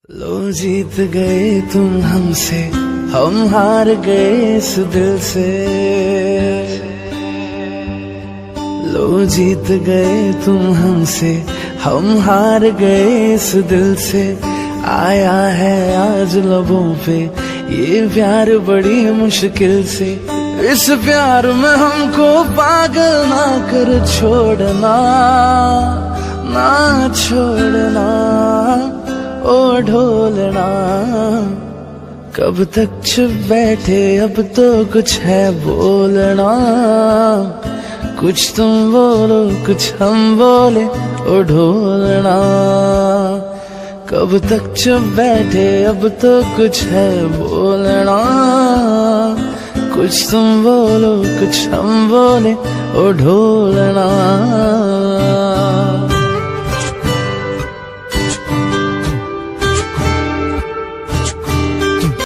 लो जीत गए तुम हमसे, हम हार गए इस दिल से। लो जीत गए तुम हमसे, हम हार गए इस दिल से। आया है आज लबों पे ये प्यार बड़ी मुश्किल से। इस प्यार में हमको पागल ना कर छोड़ना, ना छोड़ना ओ ढोलना। कब तक चुप बैठे अब तो कुछ है बोलना। कुछ तुम बोलो कुछ हम बोले ओ ढोलना। कब तक चुप बैठे अब तो कुछ है बोलना। कुछ तुम बोलो कुछ हम बोले ओ ढोलना।